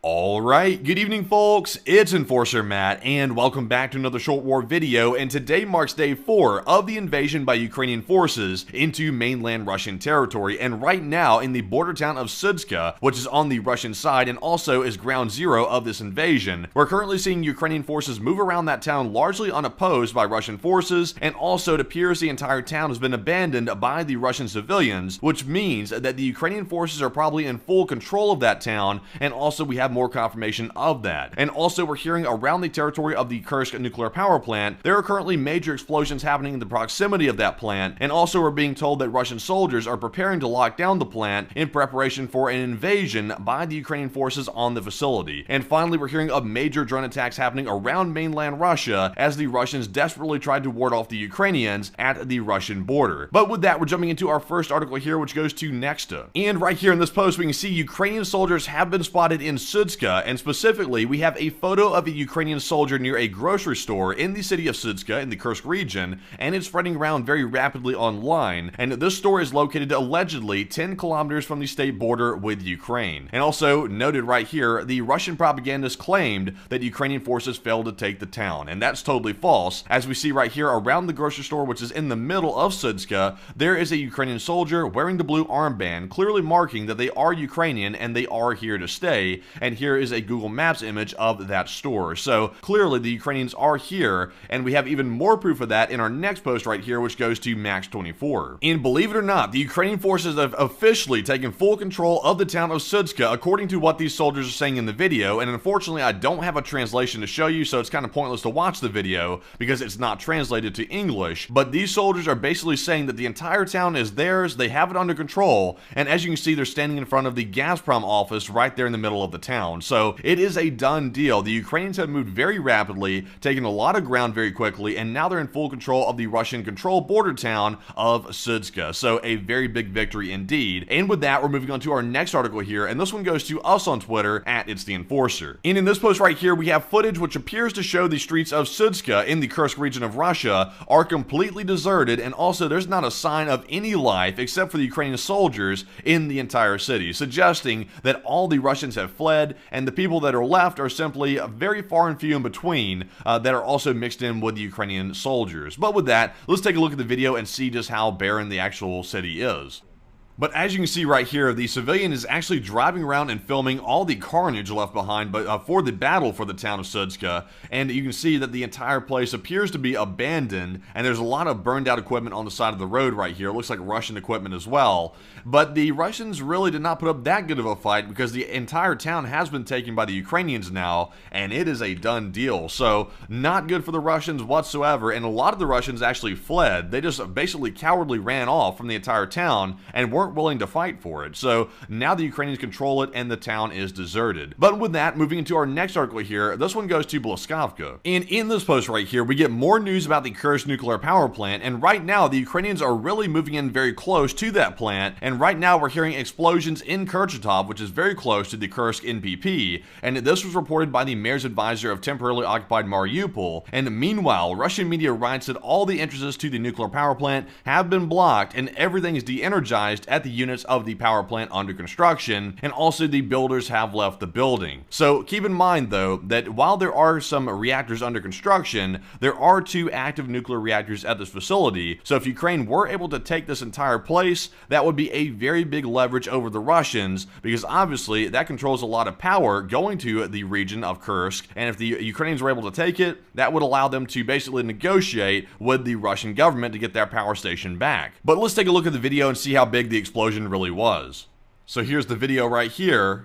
Alright, good evening folks, it's Enforcer Matt, and welcome back to another Short War video, and today marks day 4 of the invasion by Ukrainian forces into mainland Russian territory, and right now in the border town of Sudska, which is on the Russian side and also is ground zero of this invasion. We're currently seeing Ukrainian forces move around that town largely unopposed by Russian forces, and also it appears the entire town has been abandoned by the Russian civilians, which means that the Ukrainian forces are probably in full control of that town, and also we have more confirmation of that. And also we're hearing around the territory of the Kursk nuclear power plant, there are currently major explosions happening in the proximity of that plant, and also we're being told that Russian soldiers are preparing to lock down the plant in preparation for an invasion by the Ukrainian forces on the facility. And finally we're hearing of major drone attacks happening around mainland Russia as the Russians desperately tried to ward off the Ukrainians at the Russian border. But with that, we're jumping into our first article here, which goes to Nexta. And right here in this post we can see Ukrainian soldiers have been spotted in Sudska, and specifically we have a photo of a Ukrainian soldier near a grocery store in the city of Sudska in the Kursk region, and it's spreading around very rapidly online. And this store is located allegedly 10 kilometers from the state border with Ukraine. And also noted right here, the Russian propagandists claimed that Ukrainian forces failed to take the town, and that's totally false. As we see right here around the grocery store, which is in the middle of Sudska, there is a Ukrainian soldier wearing the blue armband, clearly marking that they are Ukrainian and they are here to stay. And here is a Google Maps image of that store. So clearly the Ukrainians are here, and we have even more proof of that in our next post right here, which goes to Max24. And believe it or not, the Ukrainian forces have officially taken full control of the town of Sudska, according to what these soldiers are saying in the video. And unfortunately I don't have a translation to show you, so it's kind of pointless to watch the video because it's not translated to English. But these soldiers are basically saying that the entire town is theirs, they have it under control, and as you can see, they're standing in front of the Gazprom office right there in the middle of the town. So it is a done deal. The Ukrainians have moved very rapidly, taken a lot of ground very quickly, and now they're in full control of the Russian-controlled border town of Sudska. So a very big victory indeed. And with that, we're moving on to our next article here, and this one goes to us on Twitter at It's the Enforcer. And in this post right here, we have footage which appears to show the streets of Sudska in the Kursk region of Russia are completely deserted, and also there's not a sign of any life except for the Ukrainian soldiers in the entire city, suggesting that all the Russians have fled, and the people that are left are simply very far and few in between that are also mixed in with the Ukrainian soldiers. But with that, let's take a look at the video and see just how barren the actual city is. But as you can see right here, the civilian is actually driving around and filming all the carnage left behind for the battle for the town of Sudska, and you can see that the entire place appears to be abandoned, and there's a lot of burned out equipment on the side of the road right here. It looks like Russian equipment as well. But the Russians really did not put up that good of a fight because the entire town has been taken by the Ukrainians now, and it is a done deal. So not good for the Russians whatsoever, and a lot of the Russians actually fled. They just basically cowardly ran off from the entire town and weren't willing to fight for it. So now the Ukrainians control it and the town is deserted. But with that, moving into our next article here, this one goes to Blaskovka. And in this post right here, we get more news about the Kursk nuclear power plant, and right now the Ukrainians are really moving in very close to that plant, and right now we're hearing explosions in Kurchatov, which is very close to the Kursk NPP, and this was reported by the mayor's advisor of temporarily occupied Mariupol. And meanwhile, Russian media writes that all the entrances to the nuclear power plant have been blocked and everything is de-energized at the units of the power plant under construction, and also the builders have left the building. So keep in mind though that while there are some reactors under construction, there are 2 active nuclear reactors at this facility. So if Ukraine were able to take this entire place, that would be a very big leverage over the Russians, because obviously that controls a lot of power going to the region of Kursk, and if the Ukrainians were able to take it, that would allow them to basically negotiate with the Russian government to get their power station back. But let's take a look at the video and see how big the explosion really was. So here's the video right here.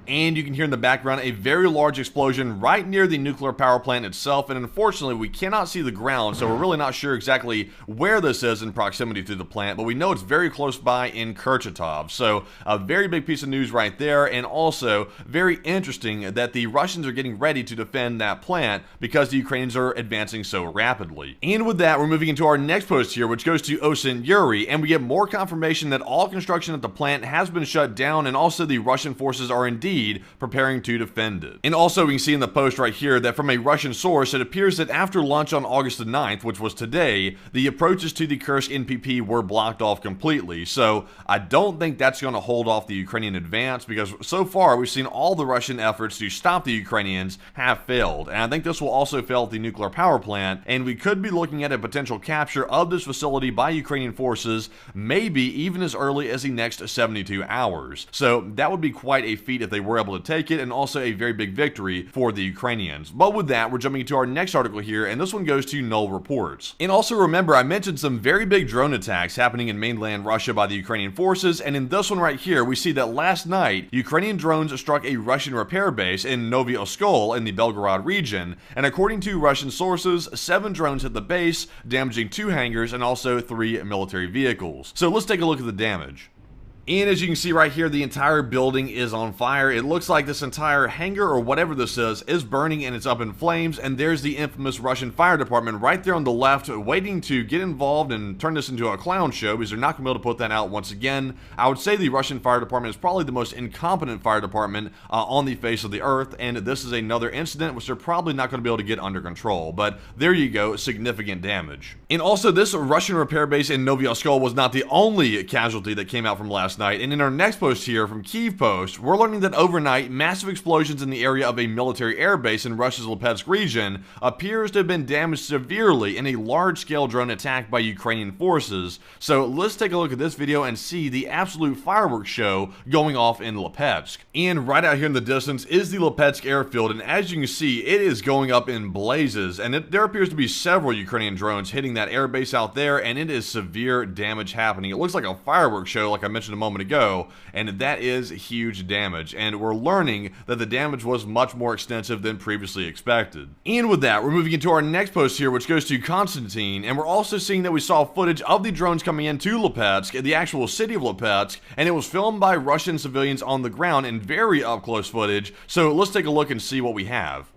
And you can hear in the background a very large explosion right near the nuclear power plant itself, and unfortunately we cannot see the ground, so we're really not sure exactly where this is in proximity to the plant, but we know it's very close by in Kurchatov. So a very big piece of news right there, and also very interesting that the Russians are getting ready to defend that plant because the Ukrainians are advancing so rapidly. And with that, we're moving into our next post here, which goes to Osin Yuri, and we get more confirmation that all construction at the plant has been shut down, and also the Russian forces are indeed speed, preparing to defend it. And also we can see in the post right here that from a Russian source, it appears that after lunch on August the 9th, which was today, the approaches to the Kursk NPP were blocked off completely. So I don't think that's going to hold off the Ukrainian advance, because so far we've seen all the Russian efforts to stop the Ukrainians have failed. And I think this will also fail at the nuclear power plant, and we could be looking at a potential capture of this facility by Ukrainian forces, maybe even as early as the next 72 hours. So that would be quite a feat if they were able to take it, and also a very big victory for the Ukrainians. But with that, we're jumping into our next article here, and this one goes to Null Reports. And also remember, I mentioned some very big drone attacks happening in mainland Russia by the Ukrainian forces, and in this one right here, we see that last night, Ukrainian drones struck a Russian repair base in Novy Oskol in the Belgorod region, and according to Russian sources, 7 drones hit the base, damaging 2 hangars and also 3 military vehicles. So let's take a look at the damage. And as you can see right here, the entire building is on fire. It looks like this entire hangar, or whatever this is burning, and it's up in flames. And there's the infamous Russian fire department right there on the left, waiting to get involved and turn this into a clown show, because they're not going to be able to put that out once again. I would say the Russian fire department is probably the most incompetent fire department on the face of the earth, and this is another incident which they're probably not going to be able to get under control. But there you go, significant damage. And also, this Russian repair base in Novy Oskol was not the only casualty that came out from last night. And in our next post here from Kyiv Post, we're learning that overnight, massive explosions in the area of a military air base in Russia's Lipetsk region appears to have been damaged severely in a large-scale drone attack by Ukrainian forces. So let's take a look at this video and see the absolute fireworks show going off in Lipetsk. And right out here in the distance is the Lipetsk airfield, and as you can see, it is going up in blazes, and there appears to be several Ukrainian drones hitting that air base out there, and it is severe damage happening. It looks like a fireworks show, like I mentioned a moment ago, and that is huge damage, and we're learning that the damage was much more extensive than previously expected. And with that, we're moving into our next post here, which goes to Konstantin, and we're also seeing that we saw footage of the drones coming into Lipetsk, the actual city of Lipetsk, and it was filmed by Russian civilians on the ground in very up-close footage. So let's take a look and see what we have.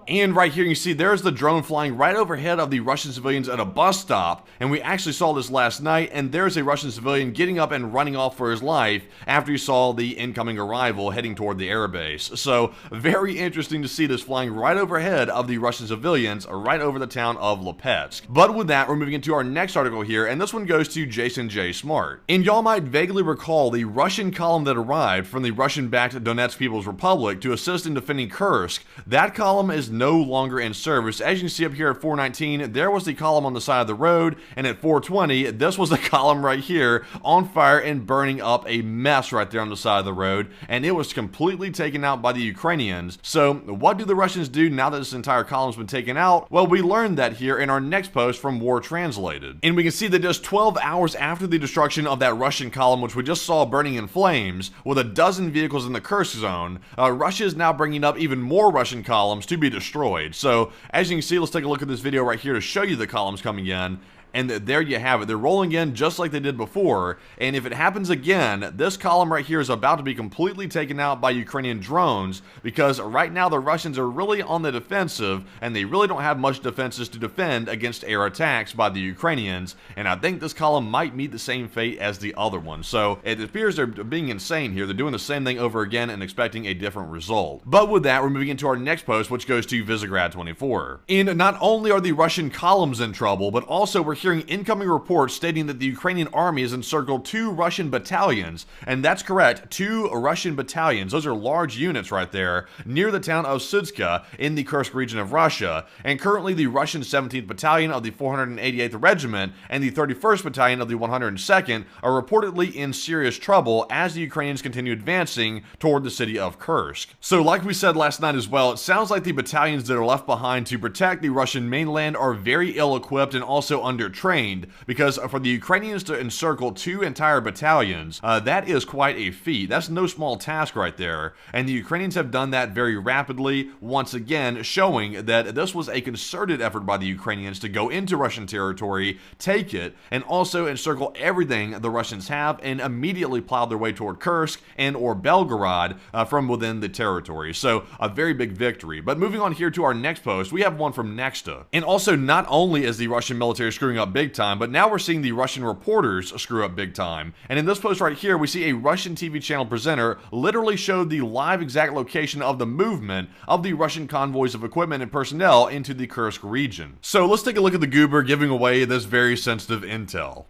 And right here you can see there's the drone flying right overhead of the Russian civilians at a bus stop, and we actually saw this last night, and there's a Russian civilian getting up and running off for his life after he saw the incoming arrival heading toward the airbase. So very interesting to see this flying right overhead of the Russian civilians right over the town of Lipetsk. But with that, we're moving into our next article here, and this one goes to Jason J. Smart. And y'all might vaguely recall the Russian column that arrived from the Russian-backed Donetsk People's Republic to assist in defending Kursk. That column is no longer in service. As you can see up here at 419, there was the column on the side of the road, and at 420, this was the column right here on fire and burning up, a mess right there on the side of the road, and it was completely taken out by the Ukrainians. So what do the Russians do now that this entire column's been taken out? Well, we learned that here in our next post from War Translated. And we can see that just 12 hours after the destruction of that Russian column, which we just saw burning in flames, with a dozen vehicles in the Kursk zone, Russia is now bringing up even more Russian columns to be destroyed. So as you can see, let's take a look at this video right here to show you the columns coming in. And there you have it. They're rolling in just like they did before. And if it happens again, this column right here is about to be completely taken out by Ukrainian drones, because right now the Russians are really on the defensive, and they really don't have much defenses to defend against air attacks by the Ukrainians. And I think this column might meet the same fate as the other one. So it appears they're being insane here. They're doing the same thing over again and expecting a different result. But with that, we're moving into our next post, which goes to Visegrad 24. And not only are the Russian columns in trouble, but also we're hearing incoming reports stating that the Ukrainian army has encircled 2 Russian battalions, and that's correct, 2 Russian battalions. Those are large units right there near the town of Sudska in the Kursk region of Russia. And currently the Russian 17th Battalion of the 488th Regiment and the 31st Battalion of the 102nd are reportedly in serious trouble as the Ukrainians continue advancing toward the city of Kursk. So like we said last night as well, it sounds like the battalions that are left behind to protect the Russian mainland are very ill-equipped and also under-trained, because for the Ukrainians to encircle 2 entire battalions, that is quite a feat. That's no small task right there, and the Ukrainians have done that very rapidly, once again showing that this was a concerted effort by the Ukrainians to go into Russian territory, take it, and also encircle everything the Russians have, and immediately plow their way toward Kursk and or Belgorod from within the territory. So a very big victory. But moving on here to our next post, we have one from Nexta. And also, not only is the Russian military screwing screwing up big time, but now we're seeing the Russian reporters screw up big time. And in this post right here, we see a Russian TV channel presenter literally showed the live exact location of the movement of the Russian convoys of equipment and personnel into the Kursk region. So let's take a look at the goober giving away this very sensitive intel.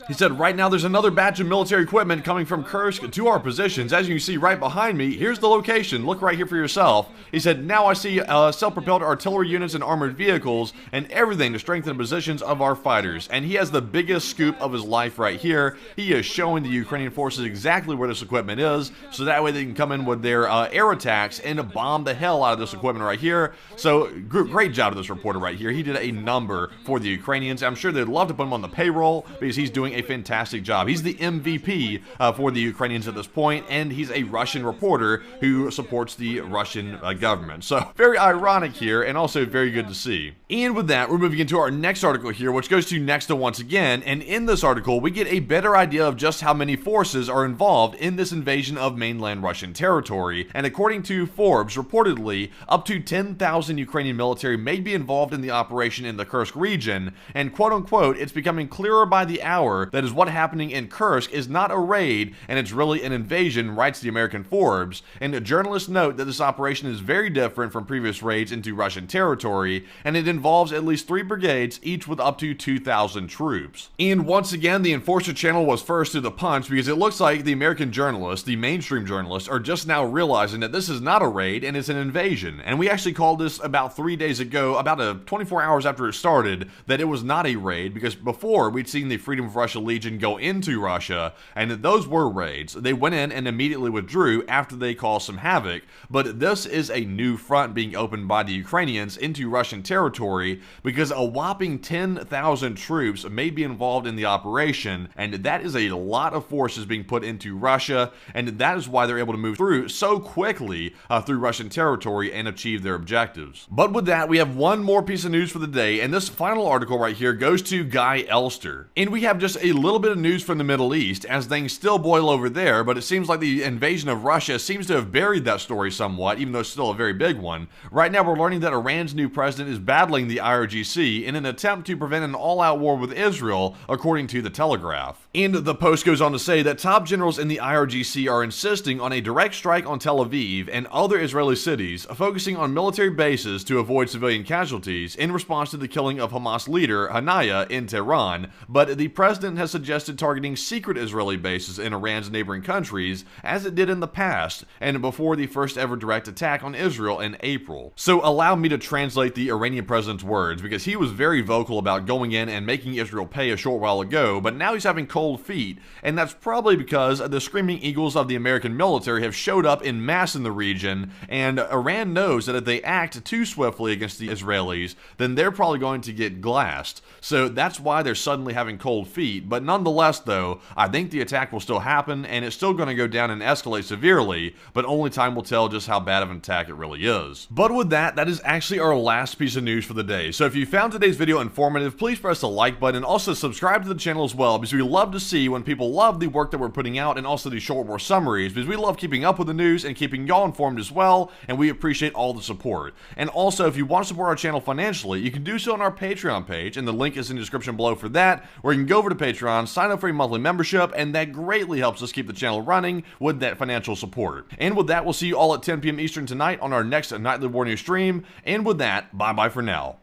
He said, right now there's another batch of military equipment coming from Kursk to our positions. As you can see right behind me, here's the location. Look right here for yourself. He said, now I see self-propelled artillery units and armored vehicles and everything to strengthen the positions of our fighters. And he has the biggest scoop of his life right here. He is showing the Ukrainian forces exactly where this equipment is, so that way they can come in with their air attacks and bomb the hell out of this equipment right here. So great job to this reporter right here. He did a number for the Ukrainians. I'm sure they'd love to put him on the payroll because he's doing a fantastic job. He's the MVP for the Ukrainians at this point, and he's a Russian reporter who supports the Russian government. So very ironic here, and also very good to see. And with that, we're moving into our next article here, which goes to Nexta once again, and in this article, we get a better idea of just how many forces are involved in this invasion of mainland Russian territory. And according to Forbes, reportedly, up to 10,000 Ukrainian military may be involved in the operation in the Kursk region, and quote-unquote, it's becoming clearer by the hour that is what happening in Kursk is not a raid, and it's really an invasion, writes the American Forbes. And journalists note that this operation is very different from previous raids into Russian territory, and it involves at least 3 brigades, each with up to 2,000 troops. And once again, the Enforcer channel was first to the punch, because it looks like the American journalists, the mainstream journalists, are just now realizing that this is not a raid and it's an invasion. And we actually called this about 3 days ago, about 24 hours after it started, that it was not a raid, because before we'd seen the Freedom of Russia Legion go into Russia, and those were raids. They went in and immediately withdrew after they caused some havoc, but this is a new front being opened by the Ukrainians into Russian territory, because a whopping 10,000 troops may be involved in the operation, and that is a lot of forces being put into Russia, and that is why they're able to move through so quickly through Russian territory and achieve their objectives. But with that, we have one more piece of news for the day, and this final article right here goes to Guy Elster. And we have just a little bit of news from the Middle East, as things still boil over there, but it seems like the invasion of Russia seems to have buried that story somewhat, even though it's still a very big one. Right now, we're learning that Iran's new president is battling the IRGC in an attempt to prevent an all-out war with Israel, according to The Telegraph. And the post goes on to say that top generals in the IRGC are insisting on a direct strike on Tel Aviv and other Israeli cities, focusing on military bases to avoid civilian casualties in response to the killing of Hamas leader Haniyeh in Tehran, but the president has suggested targeting secret Israeli bases in Iran's neighboring countries, as it did in the past, and before the first ever direct attack on Israel in April. So allow me to translate the Iranian president's words, because he was very vocal about going in and making Israel pay a short while ago, but now he's having cold feet, and that's probably because the screaming eagles of the American military have showed up in mass in the region, and Iran knows that if they act too swiftly against the Israelis, then they're probably going to get glassed. So that's why they're suddenly having cold feet, but nonetheless though, I think the attack will still happen, and it's still going to go down and escalate severely, but only time will tell just how bad of an attack it really is. But with that, that is actually our last piece of news for the day. So if you found today's video informative, please press the like button and also subscribe to the channel as well, because we love to see when people love the work that we're putting out, and also the short war summaries, because we love keeping up with the news and keeping y'all informed as well, and we appreciate all the support. And also, if you want to support our channel financially, you can do so on our Patreon page, and the link is in the description below for that, where you can go over to Patreon, sign up for a monthly membership, and that greatly helps us keep the channel running with that financial support. And with that, we'll see you all at 10 p.m. Eastern tonight on our next Nightly War News stream, and with that, bye-bye for now.